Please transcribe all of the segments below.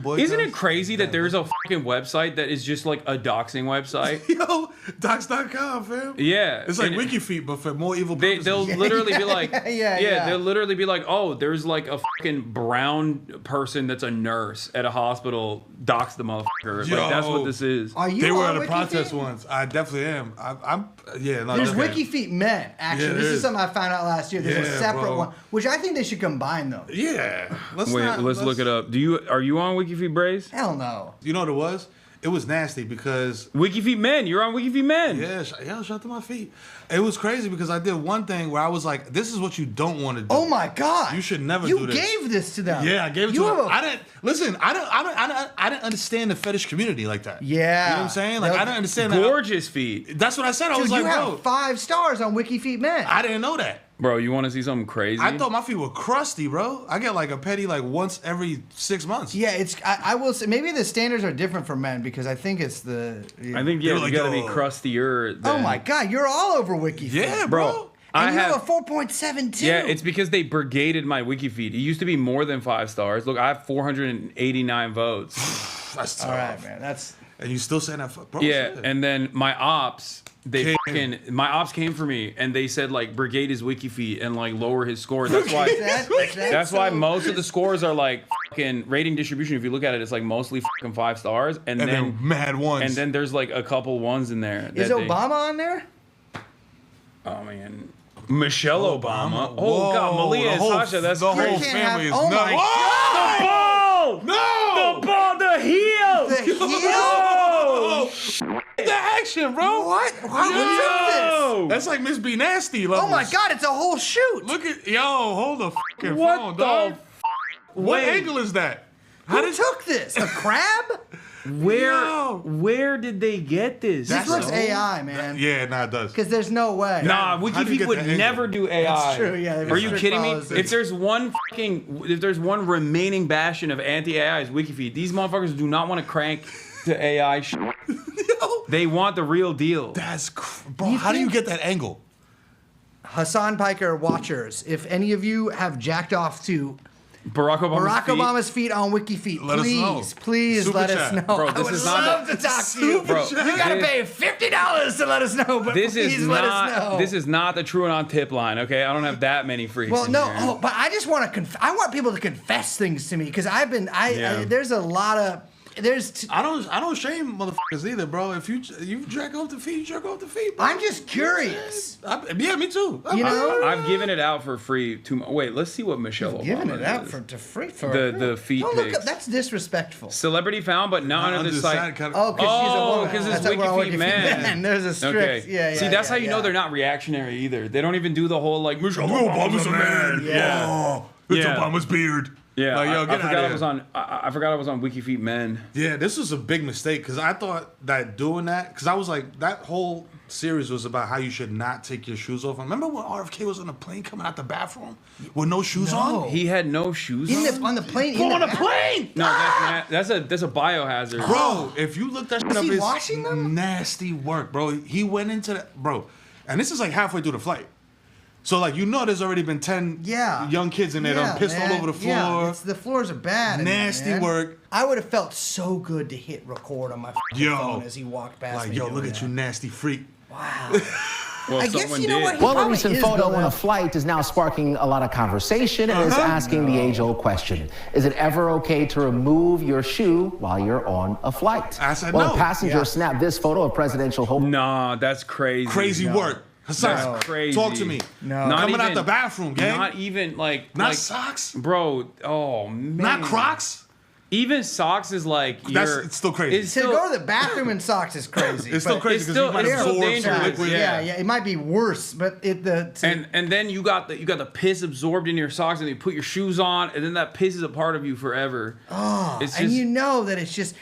Isn't it crazy that there's a fucking website that is just like a doxing website? Yo, docs.com, fam. Yeah. It's like WikiFeet, but for more evil purposes. They'll literally be like, yeah. they'll literally be like, oh, there's like a fucking brown person that's a nurse at a hospital, dox the motherfucker. Yo. Like, that's what this is. Are you They were on at a protest WikiFeet? once. I definitely am. There's WikiFeet Men. Actually, Yeah, this there is is. something I found out last year. There's a Yeah, separate bro. one, which I think they should combine though. Yeah. Let's Look it up. Are you on WikiFeet Braze? Hell no. You know what it was? It was nasty because WikiFeet Men. You're on WikiFeet Men. yeah, shout to my feet. It was crazy because I did one thing where I was like, "This is what you don't want to do." Oh my God! You should never you do this. You gave this to them. Yeah, I gave it You to have them. a- I didn't listen. I didn't understand the fetish community like that. Yeah. You know what I'm saying? Like I didn't understand that. Gorgeous feet. That's what I said. I Dude, was you like, have bro, 5 stars on WikiFeet Men. I didn't know that. Bro, you want to see something crazy? I thought my feet were crusty, bro. I get like a petty like once every 6 months. Yeah, it's. I will say maybe the standards are different for men because I think it's the. I think you like, gotta be yo. crustier. Oh my God, you're all over WikiFeet. Yeah, bro. bro. And you have a 4.72. Yeah, it's because they brigaded my WikiFeed. It used to be more than 5 stars. Look, I have 489 votes. That's tough. all right, man. That's. And you still saying that, bro? Yeah, shit. and then my ops, Came. my ops came for me and they said like brigade his WikiFeed and like lower his score. That's why. That's why most of the scores are like fucking rating distribution. If you look at it, it's like mostly fucking 5 stars, and then mad ones. and then there's like a couple ones in there. Is that Obama on there? Oh man, Michelle Obama. Oh Whoa, God, Malia the and whole- Sasha. That's the crazy. whole can't family have- is oh nuts. my Oh! No! The ball, the heel. The heel? Oh! The action, bro. What? How would you do this? That's like Miss B Nasty levels. Oh my God, it's a whole shoot. Look at hold the fucking What phone, the dog. f- What Wait. angle is that? Who took this? A crab? Where did they get this? This looks so- AI, man. Yeah, nah, it does. Because there's no way. Nah, How do you WikiFeet get would that angle? never do AI. That's true, yeah, they have Are you strict kidding me? policies. If there's one remaining bastion of anti-AI is WikiFeet. These motherfuckers do not want to crank to AI shit. Yo, They want the real deal. bro. You How do you think- get that angle? Hassan Piker watchers, if any of you have jacked off to Barack Barack feet. Obama's feet on WikiFeet, Let us know. please Super let us chat. know. Bro, I this would is not love the- to talk to you. Bro, You gotta this- pay $50 to let us know, but This please is let us know. not. This is not the TrueAnon tip line. Okay, I don't have that many freaks. Well, in no, here. but I just want to. I want people to confess things to me because I've been. Yeah. There's a lot of. There's. I don't shame motherfuckers either, bro. If you jerk off the feet, you jerk off the feet, bro. I'm just curious. Yeah, me too. You know? I've given it out for free. Wait, let's see what Michelle Obama Giving it out is. to free for The feet Don't look pics. up. That's disrespectful. Celebrity found, but not under the site. Oh, because she's a woman. because it's That's why we're on WikiFeet Man. There's a strict. Okay. Yeah. See, that's how you know they're not reactionary either. They don't even do the whole like Michelle Obama's a man. Yeah. Oh, it's Yeah. Obama's beard. Yeah, Like, yo, I get forgot out I of was here. on. I forgot I was on WikiFeet Men. Yeah, this was a big mistake because I thought that doing that, because I was like, that whole series was about how you should not take your shoes off. Remember when RFK was on a plane coming out the bathroom with no shoes on? He had no shoes on. on the plane. Go in on the a back? plane! No, that's a biohazard. Bro, if you look that shit Was up, he it's washing them? nasty work, bro. He went into that, bro. And this is like halfway through the flight. So, like, there's already been 10 young kids in there that pissed all over the floor. Yeah, the floors are bad. in there, Nasty man. work. I would have felt so good to hit record on my phone as he walked past Like, me. yo, doing look at that. you, nasty freak. Wow. Well, I guess someone you know did. what? He Well, a probably recent is, photo though, on now. a flight is now sparking a lot of conversation and is asking the age-old question. Is it ever okay to remove your shoe while you're on a flight? I said well, no. a passenger Yeah. snapped this photo of presidential home. Nah, that's crazy. Crazy work. Hassan, That's crazy. talk to me. No. Not Coming out even- the bathroom, gang. Not even like Not like, socks. bro. Oh man, Not Crocs. Even socks is like It's still crazy. It's To still, go to the bathroom in socks is crazy. It's still but- crazy it's because you still- might it's still absorb some dangerous, liquid. Yeah, it might be worse, but and then you got the piss absorbed in your socks, and you put your shoes on, and then that piss is a part of you forever. Oh, It's and just- you know that it's just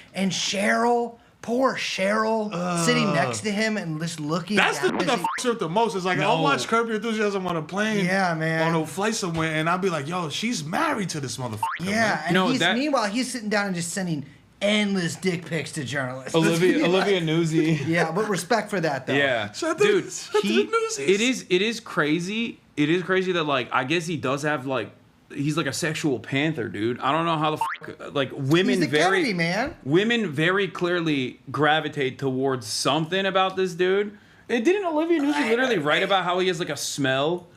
poor Cheryl, sitting next to him and just looking. That's the at thing that him. fucks her up the most. Is like, I'll watch Curb Your Enthusiasm on a plane. Yeah, man. On a flight somewhere, and I'll be like, yo, she's married to this motherfucker. Yeah, man. and No, meanwhile he's sitting down and just sending endless dick pics to journalists. Olivia Newsy. Yeah, but respect for that though. Yeah, Shout out to- dude, shout out to the Newsies. it is crazy. It is crazy that like I guess he does have like he's like a sexual panther, dude. I don't know how the fuck, like women He's the Kennedy, man. Women very clearly gravitate towards something about this dude. Didn't Olivia Newton literally write about how he has like a smell?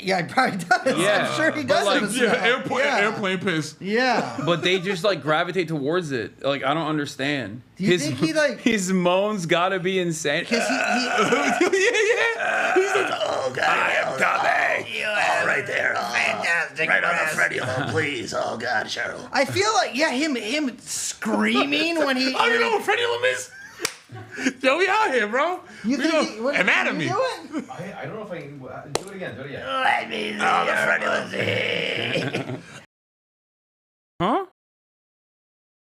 Yeah, he probably does. Yeah, I'm sure he does. like, have a smell. Airplane piss. Yeah. But they just like gravitate towards it. Like I don't understand. Do you think he like his moans gotta be insane? Because he He's like, oh God, I'm coming. Oh, right there. Oh, fantastic. Right on the Freddy. Oh, please. Oh God, Cheryl. I feel like him screaming when he. oh, you know what Freddie Lim is? Yo, we out here, bro. You think what, anatomy? You do it? I don't know if I can do it again. Let me see. Oh, the Freddy Lim. Huh?